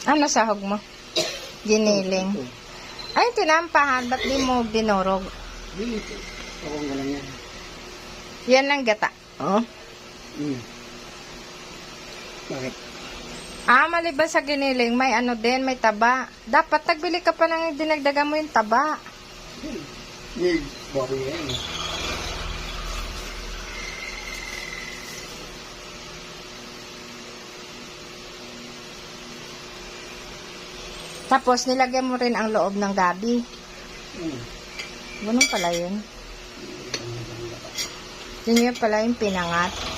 Ano sahog mo? Giniling. Ay, tinampahan. Ba't di mo dinurog? Dito. Awang ka lang yan. Yan lang gata. Oh. Bakit? Maliban sa giniling, may ano din, may taba. Dapat nagbili ka pa ng dinagdagan mo yung taba. May baboy yan. Tapos, nilagyan mo rin ang loob ng gabi. Ganun pala yun. Yun pala yung pinangat.